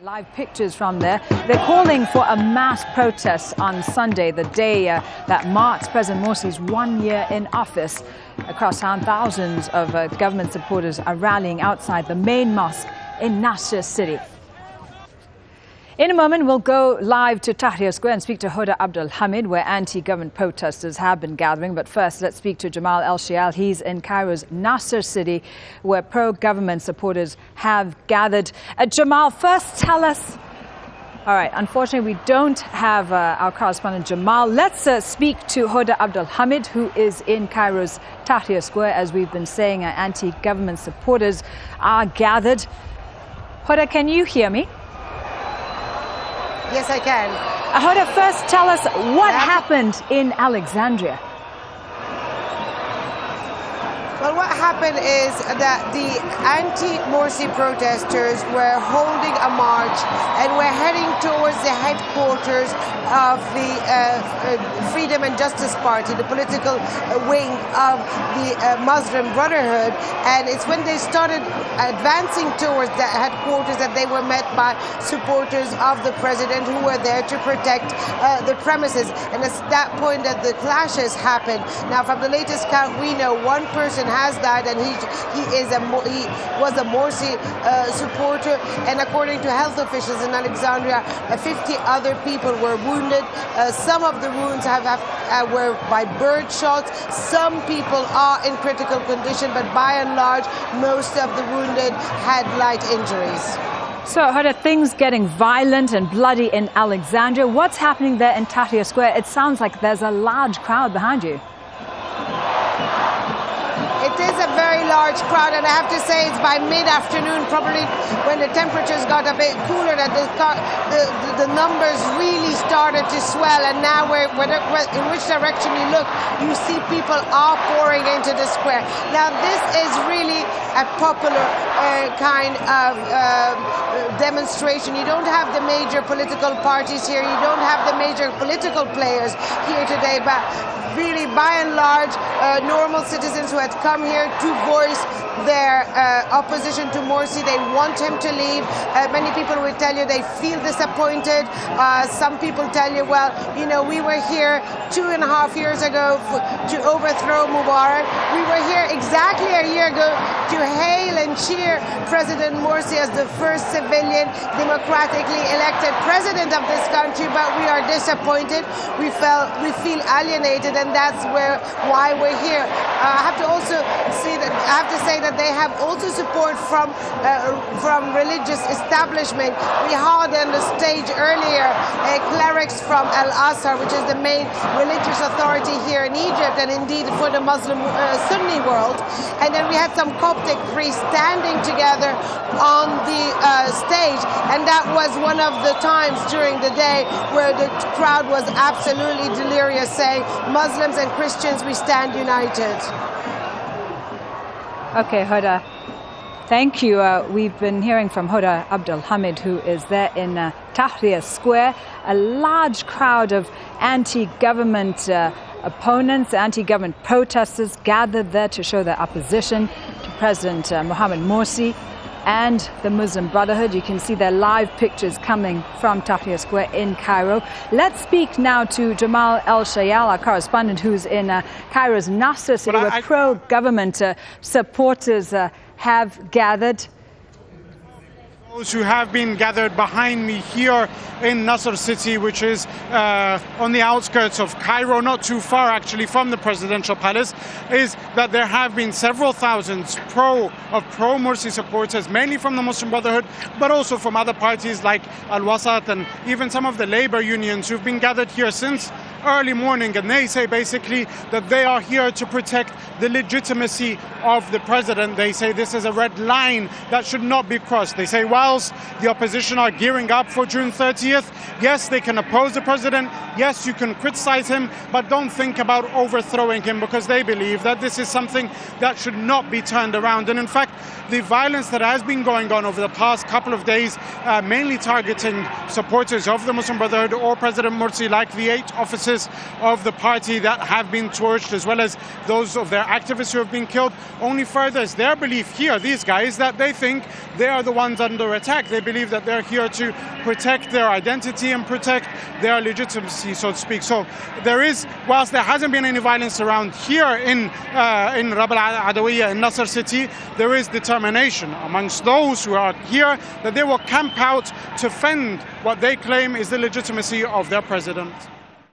Live pictures from there. They're calling for a mass protest on Sunday, the day that marks President Morsi's 1 year in office. Across town, thousands of government supporters are rallying outside the main mosque in Nasr city. In a moment, we'll go live to Tahrir Square and speak to Hoda Abdel Hamid, where anti-government protesters have been gathering. But first, let's speak to Jamal Shayyal. He's in Cairo's Nasr city, where pro-government supporters have gathered. Jamal, first tell us... All right, unfortunately, we don't have our correspondent Jamal. Let's speak to Hoda Abdel Hamid, who is in Cairo's Tahrir Square. As we've been saying, anti-government supporters are gathered. Hoda, can you hear me? Yes, I can. Hoda, first tell us what happened in Alexandria. Well, what happened is that the anti-Morsi protesters were holding a march and were heading towards the headquarters of the Freedom and Justice Party, the political wing of the Muslim Brotherhood. And it's when they started advancing towards the headquarters that they were met by supporters of the president who were there to protect the premises. And it's that point that the clashes happened. Now, from the latest count, we know one person has died, and he was a Morsi supporter. And according to health officials in Alexandria, 50 other people were wounded. Some of the wounds were by bird shots. Some people are in critical condition, but by and large, most of the wounded had light injuries. So, Hoda, things getting violent and bloody in Alexandria. What's happening there in Tahrir Square? It sounds like there's a large crowd behind you. It is a very large crowd, and I have to say it's by mid-afternoon, probably when the temperatures got a bit cooler, that the numbers really started to swell. And now, in which direction you look, you see people are pouring into the square. Now, this is really a popular kind of demonstration. You don't have the major political parties here. You don't have the major political players here today, but really, by and large, normal citizens who had come here to voice their opposition to Morsi. They want him to leave. Many people will tell you they feel disappointed. Some people tell you, well, you know, we were here 2.5 years ago to overthrow Mubarak. We were here exactly a year ago to hail and cheer President Morsi as the first civilian democratically elected president of this country, but we are disappointed. We feel alienated, and that's why we're here. I have to say that they have also support from religious establishment. We heard on the stage earlier clerics from Al-Azhar, which is the main religious authority here in Egypt, and indeed for the Muslim Sunni world. And then we had some Coptic priests standing together on the stage, and that was one of the times during the day where the crowd was absolutely delirious, saying, Muslims and Christians, we stand united. Okay, Hoda, thank you. We've been hearing from Hoda Abdel Hamid, who is there in Tahrir Square. A large crowd of anti-government opponents, anti-government protesters gathered there to show their opposition to President Mohamed Morsi and the Muslim Brotherhood. You can see their live pictures coming from Tahrir Square in Cairo. Let's speak now to Jamal Shayyal, our correspondent, who's in Cairo's Nasr city, where pro-government supporters have gathered. Those who have been gathered behind me here in Nasr city, which is on the outskirts of Cairo, not too far actually from the presidential palace, is that there have been several thousands pro-Morsi supporters, mainly from the Muslim Brotherhood, but also from other parties like Al-Wasat and even some of the labor unions who've been gathered here since early morning, and they say basically that they are here to protect the legitimacy of the president. They say this is a red line that should not be crossed. They say whilst the opposition are gearing up for June 30th, yes, they can oppose the president, yes, you can criticize him, but don't think about overthrowing him, because they believe that this is something that should not be turned around. And in fact, the violence that has been going on over the past couple of days, mainly targeting supporters of the Muslim Brotherhood or President Morsi, like the 8 officers offices of the party that have been torched, as well as those of their activists who have been killed, only furthers their belief here, these guys, that they think they are the ones under attack. They believe that they're here to protect their identity and protect their legitimacy, so to speak. So there is, whilst there hasn't been any violence around here in Rab al-Adawiyya in Nasr city, there is determination amongst those who are here that they will camp out to fend what they claim is the legitimacy of their president.